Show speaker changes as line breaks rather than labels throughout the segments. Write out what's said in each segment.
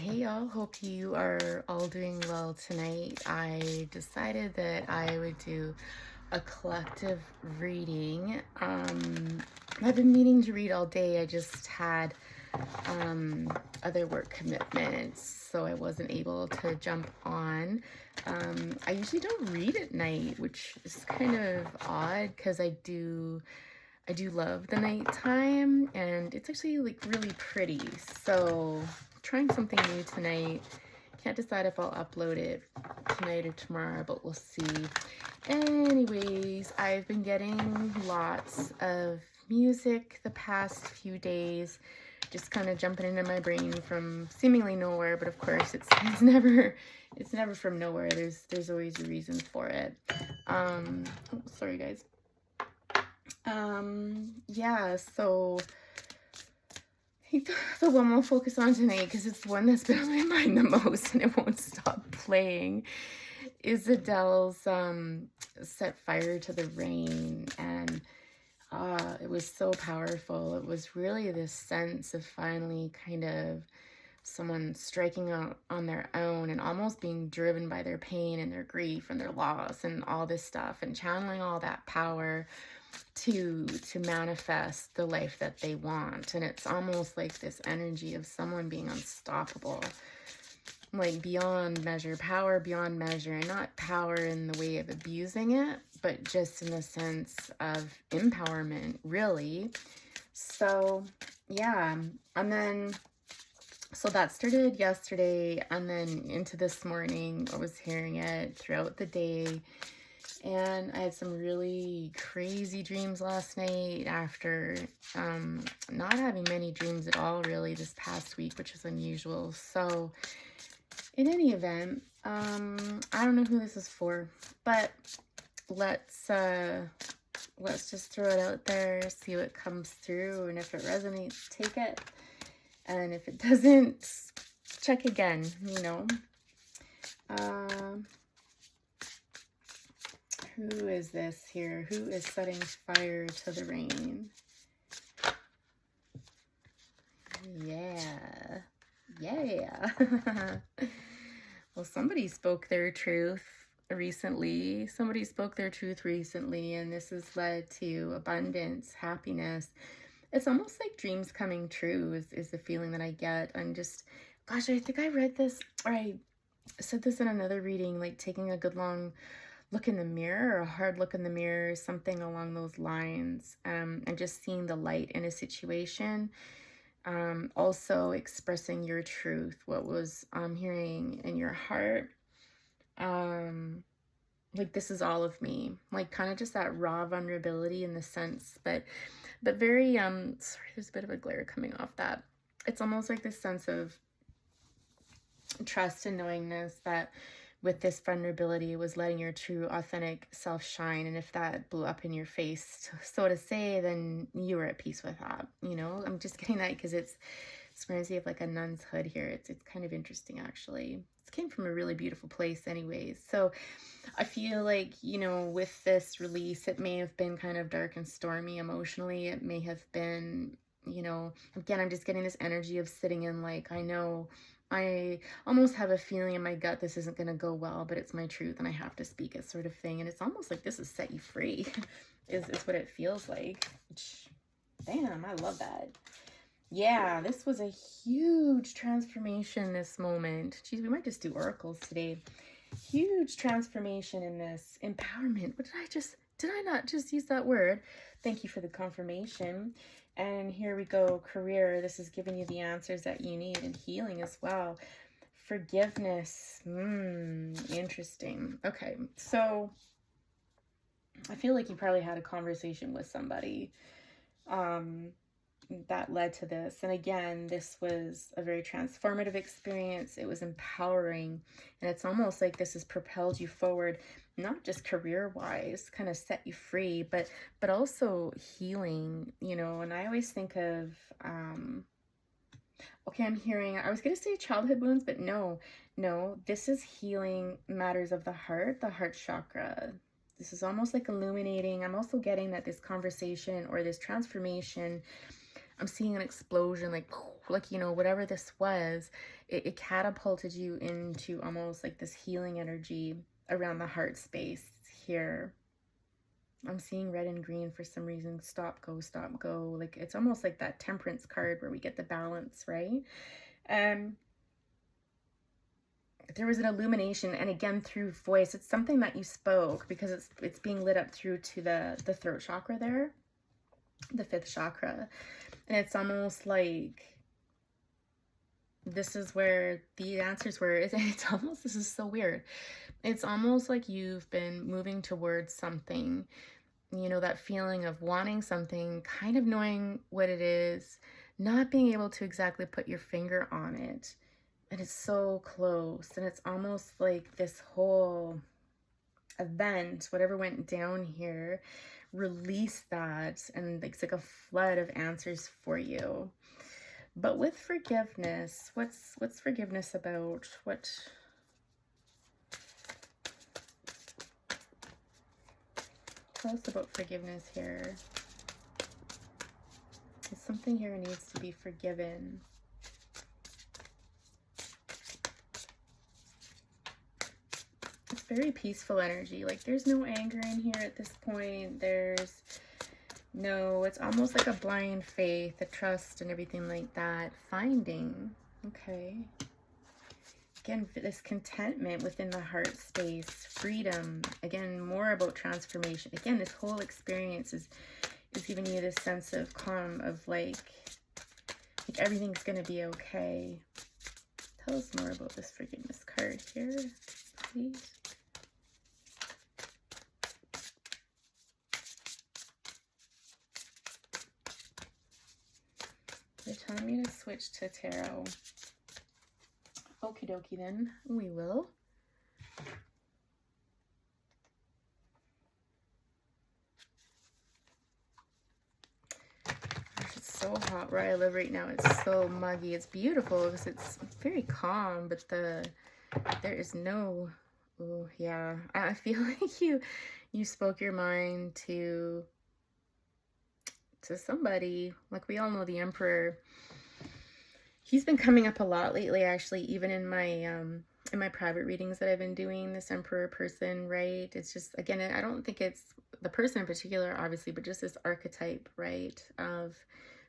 Hey y'all, hope you are all doing well tonight. I decided that I would do a collective reading. I've been meaning to read all day. I just had other work commitments, so I wasn't able to jump on. I usually don't read at night, which is kind of odd because I do love the nighttime, and it's actually like really pretty. So trying something new tonight. Can't decide if I'll upload it tonight or tomorrow, but we'll see. Anyways, I've been getting lots of music the past few days, just kind of jumping into my brain from seemingly nowhere, but of course it's never from nowhere. There's always a reason for it. Oh, sorry guys. Yeah, so I think the one we'll focus on tonight, because it's the one that's been on my mind the most and it won't stop playing, is Adele's Set Fire to the Rain. And it was so powerful. It was really this sense of finally kind of someone striking out on their own and almost being driven by their pain and their grief and their loss and all this stuff, and channeling all that power to manifest the life that they want. And it's almost like this energy of someone being unstoppable, like beyond measure, power beyond measure, and not power in the way of abusing it, but just in the sense of empowerment, really. So yeah, and then so that started yesterday, and then into this morning I was hearing it throughout the day. And I had some really crazy dreams last night after not having many dreams at all really this past week, which is unusual. So in any event, I don't know who this is for, but let's just throw it out there, see what comes through, and if it resonates, take it. And if it doesn't, check again, you know. Who is this here? Who is setting fire to the rain? Yeah. Well, somebody spoke their truth recently. And this has led to abundance, happiness. It's almost like dreams coming true is the feeling that I get. I'm just, gosh, I think I read this, or I said this in another reading, like taking a good long look in the mirror, or a hard look in the mirror, something along those lines, and just seeing the light in a situation. Also expressing your truth, what was hearing in your heart. Like, this is all of me, like kind of just that raw vulnerability in the sense, but very, sorry, there's a bit of a glare coming off that. It's almost like this sense of trust and knowingness that with this vulnerability was letting your true authentic self shine. And if that blew up in your face, so to say, then you were at peace with that, you know. I'm just getting that because it's reminds me of like a nun's hood here. It's kind of interesting, actually. It came from a really beautiful place anyways. So I feel like, you know, with this release, it may have been kind of dark and stormy emotionally. It may have been, you know, again, I'm just getting this energy of sitting in, like, I know I almost have a feeling in my gut this isn't going to go well, but it's my truth and I have to speak it, sort of thing. And it's almost like this has set you free is what it feels like. Which, damn, I love that. Yeah, this was a huge transformation, this moment. Geez, we might just do oracles today. Huge transformation in this empowerment. Did I not just use that word? Thank you for the confirmation. And here we go, career. This is giving you the answers that you need, and healing as well. Forgiveness. Interesting. Okay, so I feel like you probably had a conversation with somebody that led to this. And again, this was a very transformative experience. It was empowering, and it's almost like this has propelled you forward, not just career-wise, kind of set you free, but also healing, you know. And I always think of okay, I was gonna say childhood wounds, but no, this is healing matters of the heart chakra. This is almost like illuminating. I'm also getting that this conversation or this transformation, I'm seeing an explosion, like like, you know, whatever this was, it catapulted you into almost like this healing energy around the heart space here. I'm seeing red and green for some reason. Stop, go. Like, it's almost like that temperance card where we get the balance, right? There was an illumination, and again, through voice. It's something that you spoke because it's being lit up through to the throat chakra there, the 5th chakra. And it's almost like this is where the answers were. It's almost, this is so weird. It's almost like you've been moving towards something, you know, that feeling of wanting something, kind of knowing what it is, not being able to exactly put your finger on it. And it's so close. And it's almost like this whole event, whatever went down here, release that, and it's like a flood of answers for you. But with forgiveness, what's forgiveness about? Tell us about forgiveness here. Something here needs to be forgiven. It's very peaceful energy. Like, there's no anger in here at this point. There's no, it's almost like a blind faith, a trust and everything like that. Finding, okay. Again, this contentment within the heart space, freedom. Again, more about transformation. Again, this whole experience is giving you this sense of calm, of like everything's going to be okay. Tell us more about this forgiveness card here, please. They're telling me to switch to tarot. Okie dokie then, we will. It's so hot where I live right now. It's so muggy. It's beautiful because it's very calm, but there is no, oh yeah. I feel like you spoke your mind to somebody. Like, we all know the Emperor. He's been coming up a lot lately, actually, even in my private readings that I've been doing, this Emperor person, right? It's just, again, I don't think it's the person in particular, obviously, but just this archetype, right, of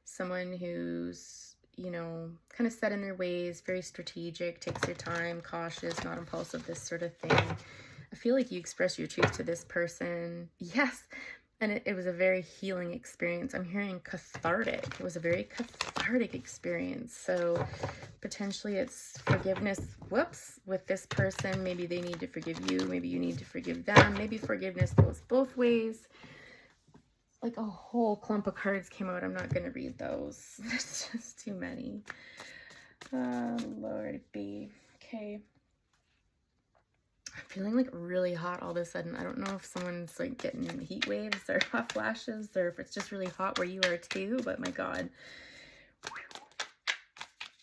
someone who's, you know, kind of set in their ways, very strategic, takes their time, cautious, not impulsive, this sort of thing. I feel like you express your truth to this person. Yes. And it was a very healing experience. I'm hearing cathartic. It was a very cathartic experience. So potentially it's forgiveness, whoops, with this person. Maybe they need to forgive you. Maybe you need to forgive them. Maybe forgiveness goes both ways. Like a whole clump of cards came out. I'm not going to read those. There's just too many. Lord be. Okay. I'm feeling like really hot all of a sudden. I don't know if someone's like getting heat waves or hot flashes, or if it's just really hot where you are too, but my God.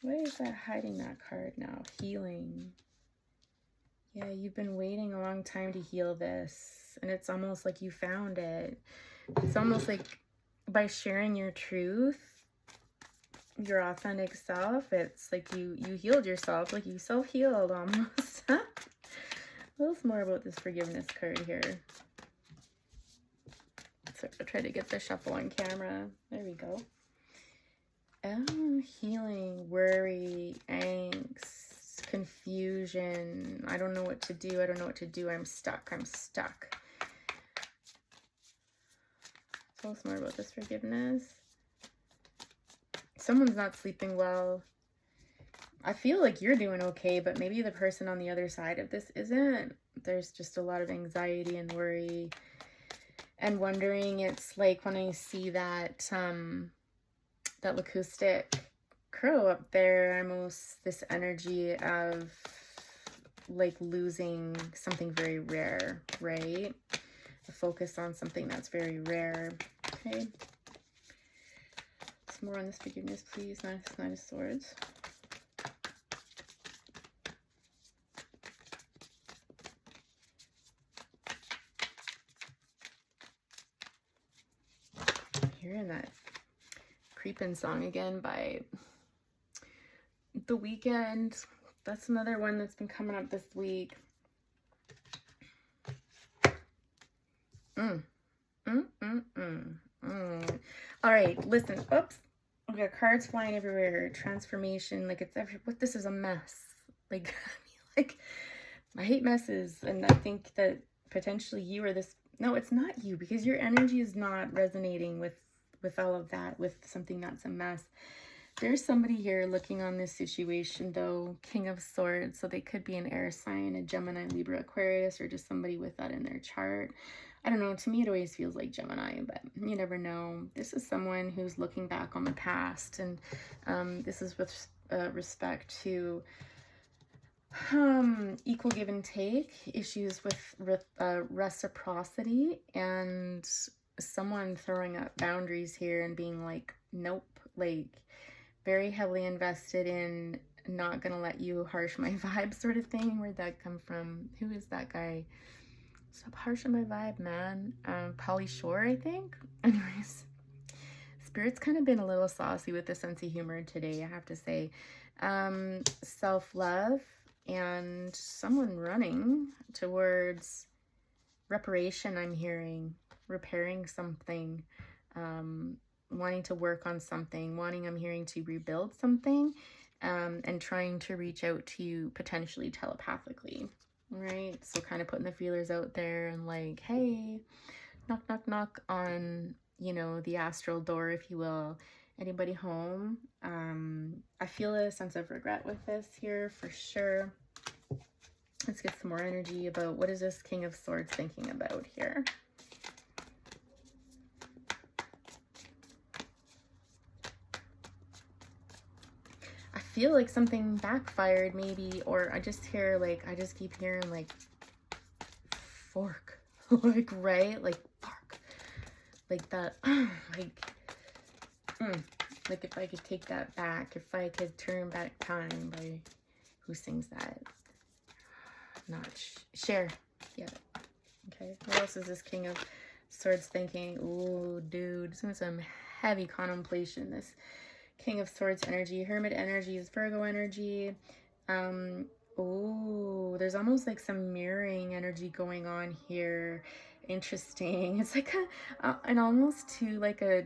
What is that hiding that card now? Healing. Yeah, you've been waiting a long time to heal this, and it's almost like you found it. It's almost like by sharing your truth, your authentic self, it's like you healed yourself, like you self-healed almost. Tell us more about this forgiveness card here. So I'll try to get the shuffle on camera. There we go. Oh, healing, worry, angst, confusion. I don't know what to do. I don't know what to do. I'm stuck. I'm stuck. Tell us more about this forgiveness. Someone's not sleeping well. I feel like you're doing okay, but maybe the person on the other side of this isn't. There's just a lot of anxiety and worry and wondering. It's like when I see that that acoustic crow up there, almost this energy of like losing something very rare, right? The focus on something that's very rare. Okay. Some more on this forgiveness, please. Nine of Swords. Hearing that creeping song again by The weekend, that's another one that's been coming up this week. All right, listen. Oops. We got cards flying everywhere. Transformation. Like, it's what, this is a mess. Like, like, I hate messes. And I think that potentially you or this, no, it's not you, because your energy is not resonating with all of that, with something that's a mess. There's somebody here looking on this situation, though. King of Swords. So they could be an air sign, a Gemini, Libra, Aquarius, or just somebody with that in their chart. I don't know. To me, it always feels like Gemini, but you never know. This is someone who's looking back on the past. And this is with respect to equal give and take, issues with reciprocity, and someone throwing up boundaries here and being like, nope, like very heavily invested in not gonna let you harsh my vibe sort of thing. Where'd that come from? Who is that guy? Stop harshing my vibe, man. Polly Shore, I think. Anyways, Spirit's kind of been a little saucy with the sense of humor today, I have to say. Self-love and someone running towards reparation, I'm hearing. Repairing something. Wanting to work on something. I'm hearing to rebuild something. And trying to reach out to you potentially telepathically. Right? So kind of putting the feelers out there and like, hey, knock, knock, knock on, you know, the astral door, if you will. Anybody home? I feel a sense of regret with this here for sure. Let's get some more energy about what is this King of Swords thinking about here. I feel like something backfired maybe, or I just hear like, I just keep hearing like fork, like, right? Like fork, like that, like if I could take that back, if I could turn back time by, who sings that? Not Cher. Yeah. Okay. What else is this King of Swords thinking? Ooh, dude, some heavy contemplation. This King of Swords energy, Hermit energy is Virgo energy. Oh, there's almost like some mirroring energy going on here. Interesting. It's like an almost to like a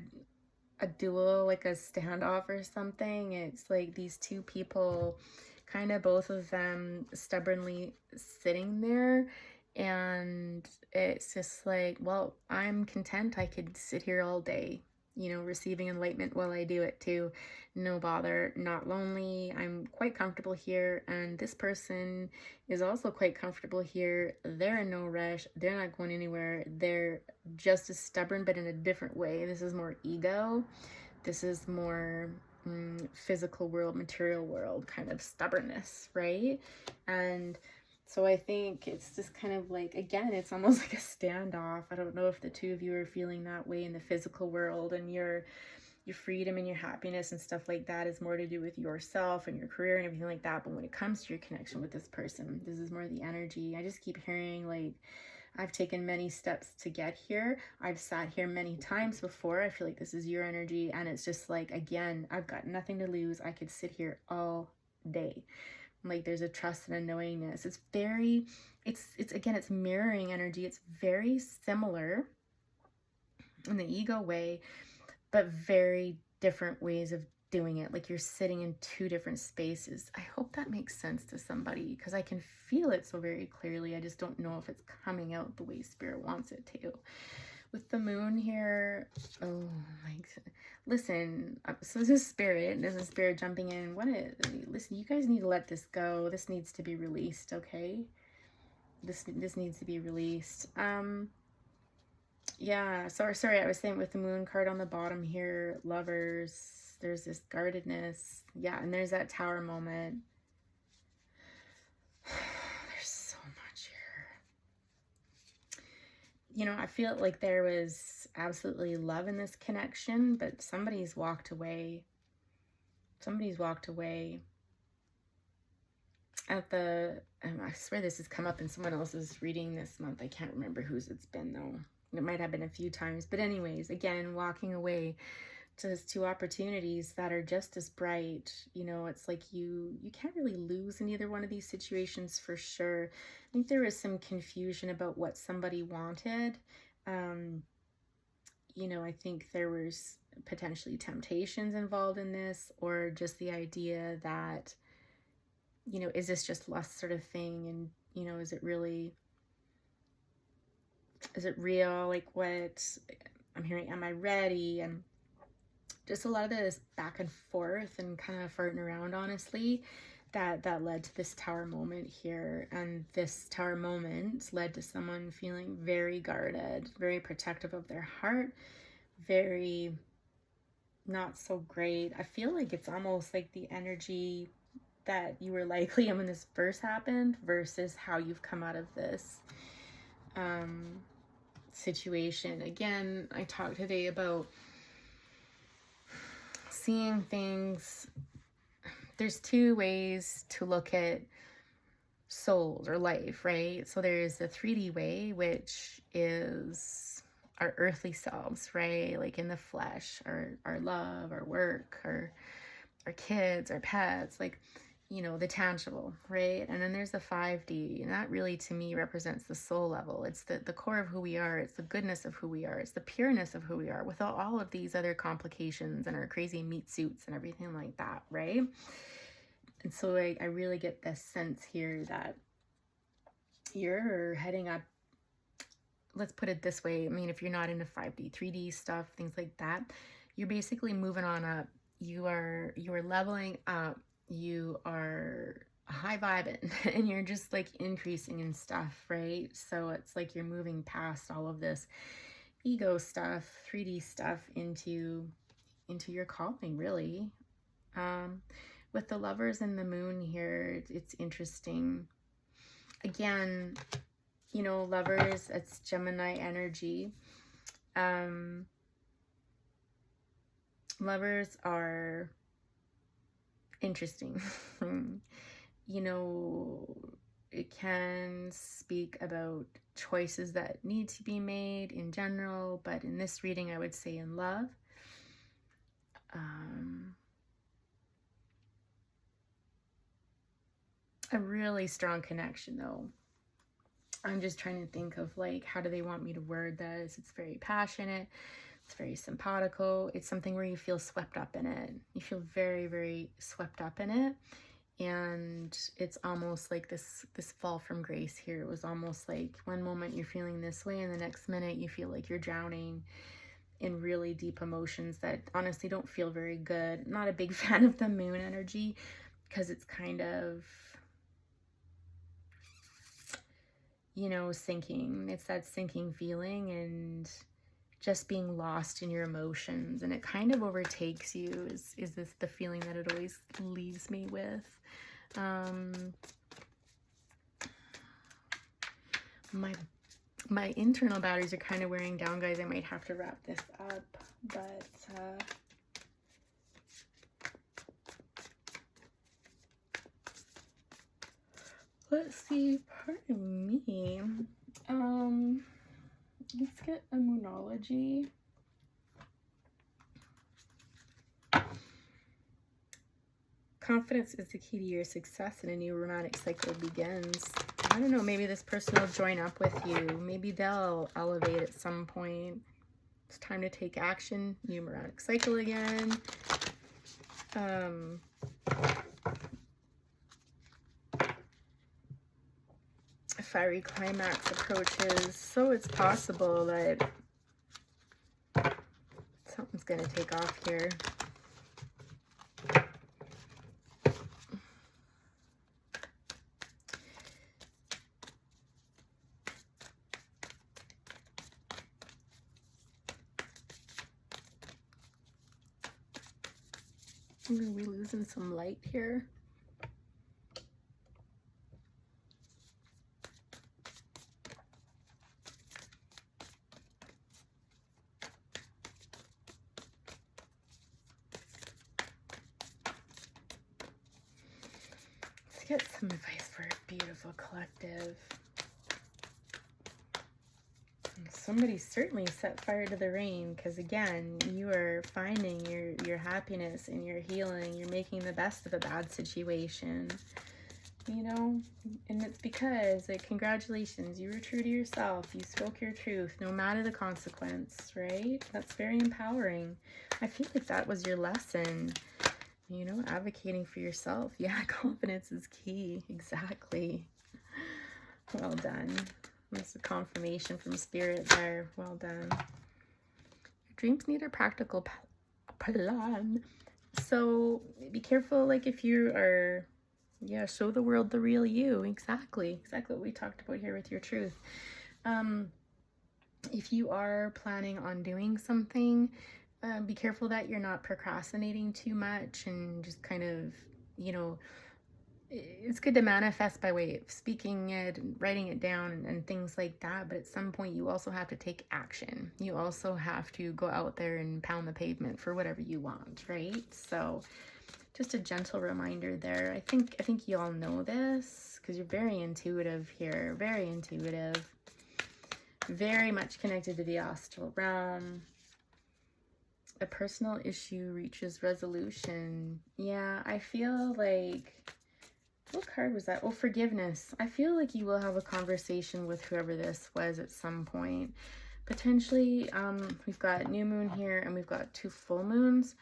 duel, like a standoff or something. It's like these two people, kind of both of them stubbornly sitting there, and it's just like, well, I'm content. I could sit here all day, you know, receiving enlightenment while I do it too. No bother, not lonely. I'm quite comfortable here, and this person is also quite comfortable here. They're in no rush. They're not going anywhere. They're just as stubborn, but in a different way. This is more ego. This is more physical world, material world kind of stubbornness, right? And so I think it's just kind of like, again, it's almost like a standoff. I don't know if the two of you are feeling that way in the physical world, and your freedom and your happiness and stuff like that is more to do with yourself and your career and everything like that. But when it comes to your connection with this person, this is more the energy. I just keep hearing like, I've taken many steps to get here. I've sat here many times before. I feel like this is your energy, and it's just like, again, I've got nothing to lose. I could sit here all day. Like, there's a trust and a knowingness. It's very, it's again, it's mirroring energy. It's very similar in the ego way, but very different ways of doing it. Like, you're sitting in two different spaces. I hope that makes sense to somebody, because I can feel it so very clearly. I just don't know if it's coming out the way Spirit wants it to. With the moon here, oh my God. Listen, so this is Spirit. This is Spirit jumping in. Listen, you guys need to let this go. This needs to be released, okay? This needs to be released. Yeah, sorry, I was saying with the moon card on the bottom here, lovers, there's this guardedness. Yeah, and there's that tower moment. There's so much here. You know, I feel like there was absolutely love in this connection, but somebody's walked away. Somebody's walked away. At the, I swear this has come up in someone else's reading this month. I can't remember whose it's been though. It might have been a few times, but anyways, again, walking away Just two opportunities that are just as bright. You know, it's like you can't really lose in either one of these situations for sure. I think there was some confusion about what somebody wanted. Um, you know, I think there was potentially temptations involved in this, or just the idea that, you know, is this just lust sort of thing? And, you know, is it real? Like what I'm hearing, am I ready? And just a lot of this back and forth and kind of farting around, honestly, that led to this tower moment here. And this tower moment led to someone feeling very guarded, very protective of their heart, very not so great. I feel like it's almost like the energy that you were likely in when this first happened versus how you've come out of this situation. Again, I talked today about seeing things. There's two ways to look at souls or life, right? So there's the 3D way, which is our earthly selves, right? Like in the flesh, our love, our work, our kids, our pets, like, you know, the tangible, right? And then there's the 5D, and that really to me represents the soul level. It's the core of who we are. It's the goodness of who we are. It's the pureness of who we are, without all of these other complications and our crazy meat suits and everything like that, right? And so I really get this sense here that you're heading up, let's put it this way. I mean, if you're not into 5D, 3D stuff, things like that, you're basically moving on up. You are leveling up. You are high vibing and you're just like increasing in stuff, right? So it's like you're moving past all of this ego stuff, 3D stuff into your calling, really. With the Lovers and the Moon here, it's interesting. Again, you know, Lovers, it's Gemini energy. Lovers are interesting. You know, it can speak about choices that need to be made in general, but in this reading, I would say in love. A really strong connection, though. I'm just trying to think of, like, how do they want me to word this? It's very passionate. It's very simpatico. It's something where you feel swept up in it. You feel very, very swept up in it. And it's almost like this fall from grace here. It was almost like one moment you're feeling this way, and the next minute you feel like you're drowning in really deep emotions that honestly don't feel very good. I'm not a big fan of the moon energy because it's kind of, you know, sinking. It's that sinking feeling and just being lost in your emotions, and it kind of overtakes you is this the feeling that it always leaves me with. My internal batteries are kind of wearing down, guys. I might have to wrap this up, but let's see, pardon me. Let's get a moonology. Confidence is the key to your success, and a new romantic cycle begins. I don't know, maybe this person will join up with you. Maybe they'll elevate at some point. It's time to take action. New romantic cycle again. Fiery climax approaches, so it's possible that something's going to take off here. Are we losing some light here? Let's get some advice for a beautiful collective. somebody certainly set fire to the rain, because again, you are finding your happiness and your healing. You're making the best of a bad situation, you know, and it's because, like, congratulations, you were true to yourself. You spoke your truth, no matter the consequence, right? That's very empowering. I feel like that was your lesson, you know, advocating for yourself. Yeah, confidence is key. Exactly. Well done. That's a confirmation from spirit there. Well done. Your dreams need a practical plan. So be careful, like, if you are, yeah, show the world the real you. Exactly what we talked about here with your truth. If you are planning on doing something, be careful that you're not procrastinating too much and just kind of, you know, it's good to manifest by way of speaking it and writing it down and things like that. But at some point, you also have to take action. You also have to go out there and pound the pavement for whatever you want, right? So just a gentle reminder there. I think you all know this because you're very intuitive here, very intuitive, very much connected to the astral realm. A personal issue reaches resolution. Yeah, I feel like, what card was that? Oh, forgiveness. I feel like you will have a conversation with whoever this was at some point. Potentially, we've got new moon here and we've got 2 full moons.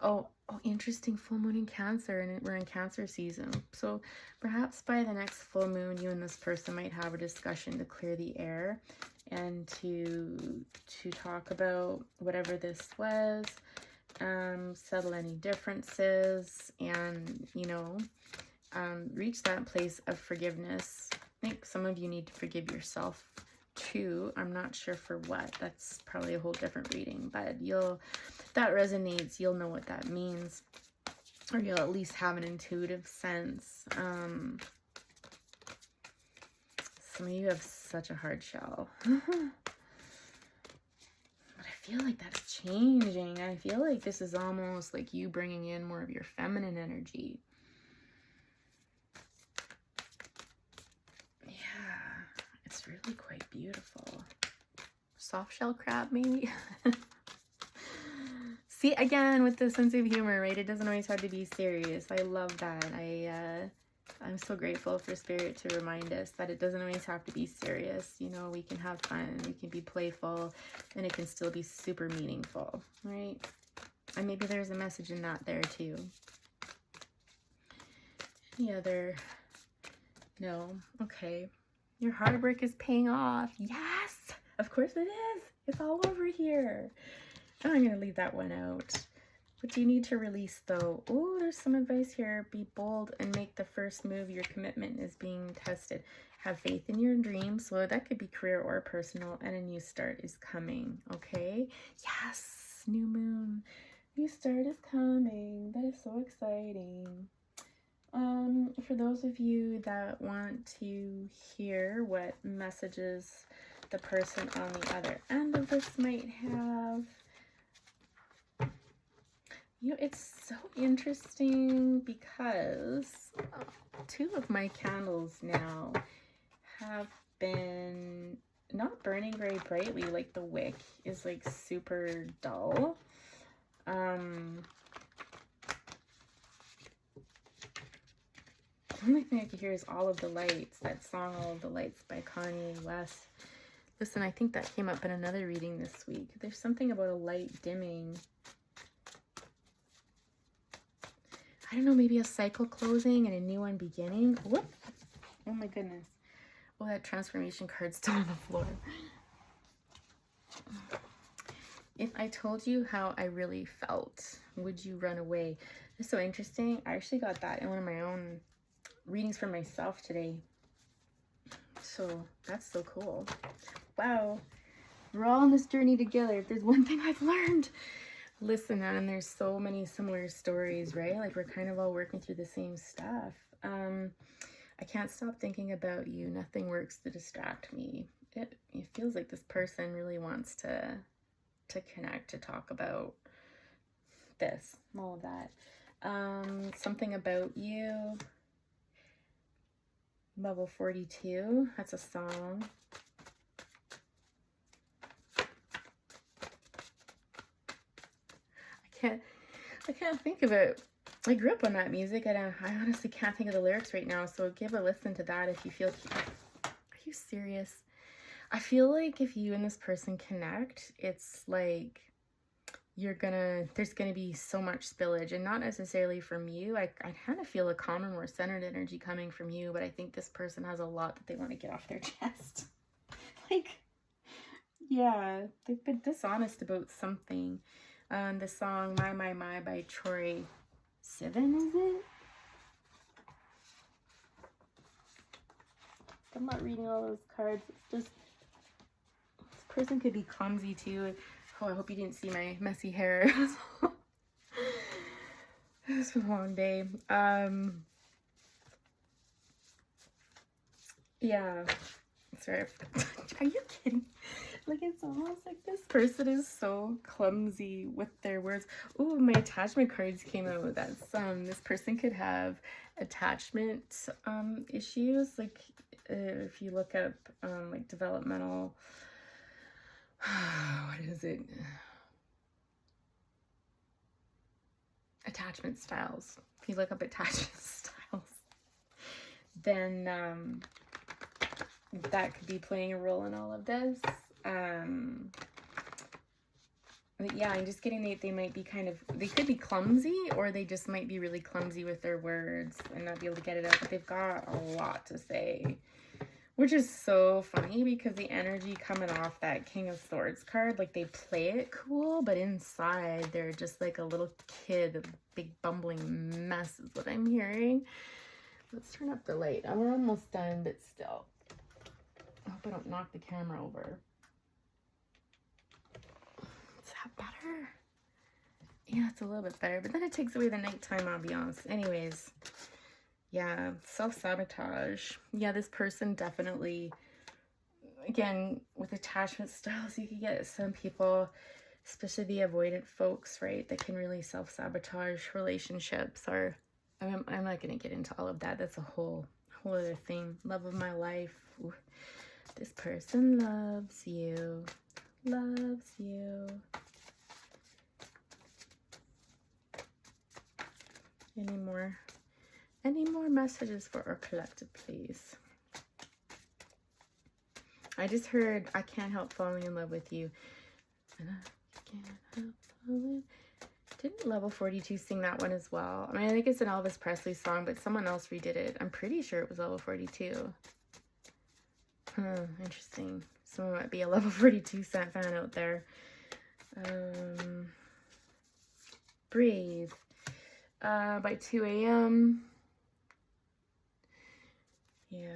Oh, interesting, full moon in Cancer, and we're in Cancer season. So perhaps by the next full moon, you and this person might have a discussion to clear the air and to talk about whatever this was, settle any differences, and, you know, reach that place of forgiveness. I think some of you need to forgive yourself too. I'm not sure for what. That's probably a whole different reading, but if that resonates, you'll know what that means, or you'll at least have an intuitive sense. Some of you have such a hard shell. But I feel like that's changing. I feel like this is almost like you bringing in more of your feminine energy. It's really quite beautiful. Soft shell crab, maybe? See, again, with the sense of humor, right? It doesn't always have to be serious. I love that. I'm so grateful for Spirit to remind us that it doesn't always have to be serious. You know, we can have fun, we can be playful, and it can still be super meaningful, right? And maybe there's a message in that there, too. Any other? No? Okay. Your hard work is paying off. Yes, of course it is. It's all over here. I'm going to leave that one out. What do you need to release, though? Oh, there's some advice here. Be bold and make the first move. Your commitment is being tested. Have faith in your dreams. So that could be career or personal, and a new start is coming. Okay? Yes, new moon. New start is coming. That is so exciting. For those of you that want to hear what messages the person on the other end of this might have, you know, it's so interesting because 2 of my candles now have been not burning very brightly. Like, the wick is like super dull. The only thing I could hear is All of the Lights, that song All of the Lights by Kanye West. Listen, I think that came up in another reading this week. There's something about a light dimming. I don't know, maybe a cycle closing and a new one beginning. Whoop. Oh my goodness. Oh, that transformation card's still on the floor. If I told you how I really felt, would you run away? It's so interesting. I actually got that in one of my own readings for myself today. So that's so cool. Wow. We're all on this journey together. If there's one thing I've learned, listen, and there's so many similar stories, right? Like, we're kind of all working through the same stuff. I can't stop thinking about you. Nothing works to distract me. It feels like this person really wants to connect, to talk about this, all of that. Something about you. Level 42, that's a song. I can't think of it. I grew up on that music, and I honestly can't think of the lyrics right now. So give a listen to that if you feel. Are you serious? I feel like if you and this person connect, it's like there's gonna be so much spillage, and not necessarily from you. I kind of feel a calmer, more centered energy coming from you, but I think this person has a lot that they want to get off their chest. Like, yeah, they've been dishonest about something. The song My by Troy Sivan, is it? I'm not reading all those cards. It's just, this person could be clumsy too. Oh, I hope you didn't see my messy hair. It was a long day. Yeah. Sorry. Are you kidding? Like, it's almost like this person is so clumsy with their words. Oh, my attachment cards came out. That's this person could have attachment issues. Like, if you look up like developmental, what is it? Attachment styles. If you look up attachment styles, then that could be playing a role in all of this. But yeah, I'm just getting they might be they could be clumsy, or they just might be really clumsy with their words and not be able to get it out, but they've got a lot to say, which is so funny because the energy coming off that King of Swords card, like, they play it cool, but inside they're just like a little kid, a big bumbling mess is what I'm hearing. Let's turn up the light. We're almost done, but still. I hope I don't knock the camera over. Is that better? Yeah, it's a little bit better, but then it takes away the nighttime ambiance. Anyways, yeah, self-sabotage. Yeah, this person definitely, again, with attachment styles, you can get some people, especially the avoidant folks, right, that can really self-sabotage relationships. Or I'm not going to get into all of that. That's a whole other thing. Love of my life. Ooh. This person loves you. Loves you. Any more messages for our collective, please? I just heard I can't help falling in love with you. And I can't help falling. Didn't Level 42 sing that one as well? I mean, I think it's an Elvis Presley song, but someone else redid it. I'm pretty sure it was Level 42. Interesting. Someone might be a Level 42 fan out there. Breathe. By 2 a.m. Yeah.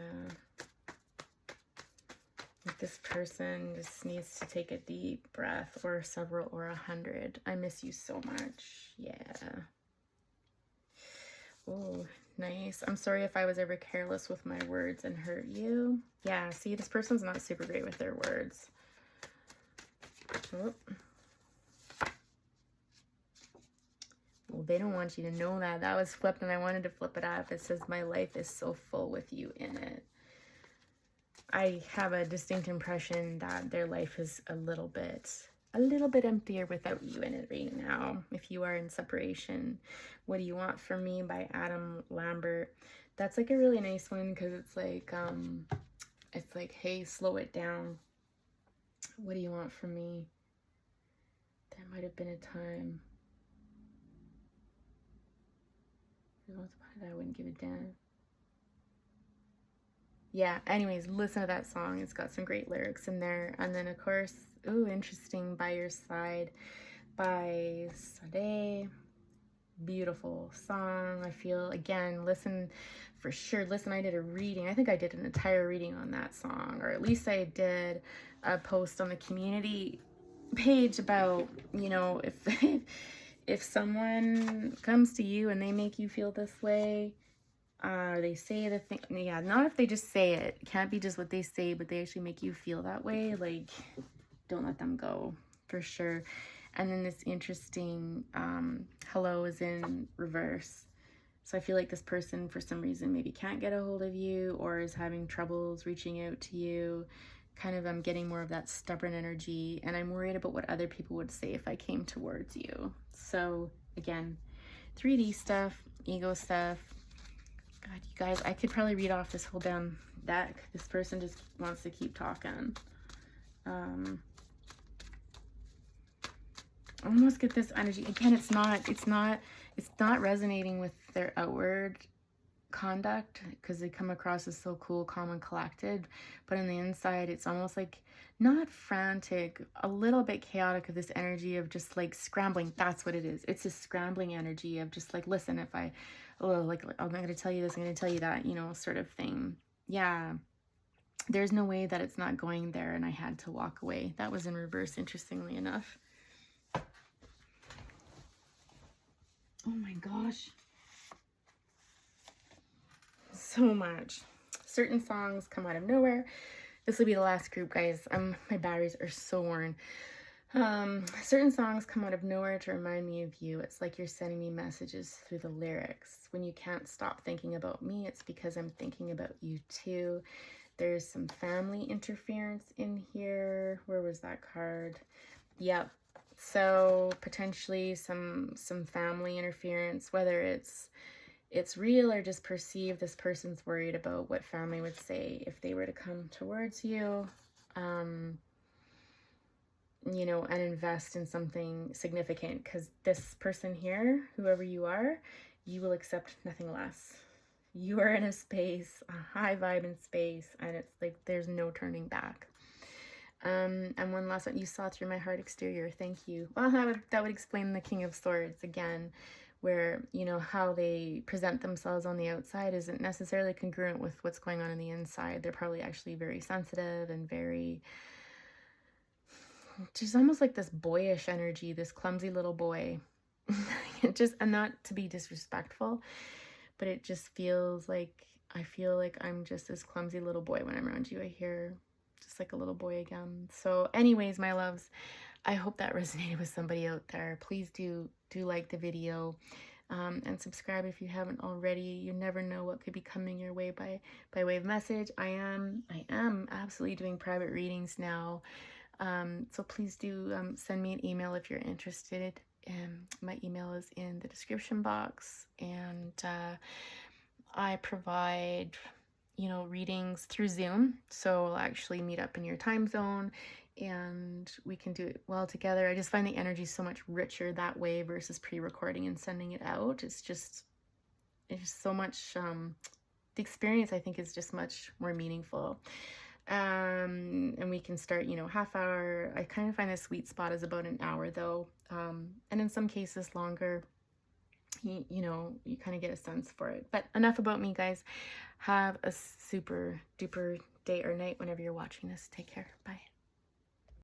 This person just needs to take a deep breath, or several, or 100. I miss you so much. Yeah. Oh, nice. I'm sorry if I was ever careless with my words and hurt you. Yeah, see, this person's not super great with their words. Oh. Well, they don't want you to know that. That was flipped, and I wanted to flip it up. It says, my life is so full with you in it. I have a distinct impression that their life is a little bit emptier without you in it right now. If you are in separation. What Do You Want From Me by Adam Lambert. That's like a really nice one, because it's like, hey, slow it down. What do you want from me? There might have been a time. I wouldn't give a damn. Yeah, anyways, listen to that song. It's got some great lyrics in there. And then, of course, ooh, interesting, By Your Side by Adele. Beautiful song. I feel, again, listen, for sure. Listen, I did a reading. I think I did an entire reading on that song, or at least I did a post on the community page about, you know, if someone comes to you and they make you feel this way, they say the thing, yeah, not if they just say it. It can't be just what they say, but they actually make you feel that way. Like, don't let them go, for sure. And then this interesting hello is in reverse. So I feel like this person, for some reason, maybe can't get a hold of you, or is having troubles reaching out to you. kind of, I'm getting more of that stubborn energy, and I'm worried about what other people would say if I came towards you. So again, 3D stuff, ego stuff. God, you guys, I could probably read off this whole damn deck. This person just wants to keep talking. I almost get this energy. Again, it's not resonating with their outward conduct, because they come across as so cool, calm, and collected, but on the inside it's almost like not frantic, a little bit chaotic, of this energy of just like scrambling. That's what it is. It's a scrambling energy of just like, listen, if I, oh, like, I'm not going to tell you this, I'm going to tell you that, you know, sort of thing. Yeah, there's no way that it's not going there, and I had to walk away. That was in reverse, interestingly enough. Oh my gosh, so much. Certain songs come out of nowhere. This will be the last group, guys. My batteries are so worn. Certain songs come out of nowhere to remind me of you. It's like you're sending me messages through the lyrics. When you can't stop thinking about me, it's because I'm thinking about you too. There's some family interference in here. Where was that card? Yep. So potentially some family interference, whether it's real or just perceived. This person's worried about what family would say if they were to come towards you, you know, and invest in something significant, because this person here, whoever you are, you will accept nothing less. You are in a space, a high vibe in space, and it's like there's no turning back. And one last one, you saw through my heart exterior. Thank you. Well, that would explain the King of Swords again, where, you know, how they present themselves on the outside isn't necessarily congruent with what's going on the inside. They're probably actually very sensitive and very, just almost like this boyish energy, this clumsy little boy. It just, and not to be disrespectful, but it just feels like, I feel like I'm just this clumsy little boy when I'm around you. I hear just like a little boy again. So anyways, my loves, I hope that resonated with somebody out there. Please do like the video, and subscribe if you haven't already. You never know what could be coming your way by way of message. I am absolutely doing private readings now. So please do send me an email if you're interested. My email is in the description box, and I provide, you know, readings through Zoom, so we'll actually meet up in your time zone and we can do it well together. I just find the energy so much richer that way versus pre-recording and sending it out. It's just so much, the experience, I think, is just much more meaningful. And we can start, you know, half hour. I kind of find the sweet spot is about an hour though, and in some cases longer. You know, you kind of get a sense for it. But enough about me, guys. Have a super duper day or night whenever you're watching this. Take care. Bye.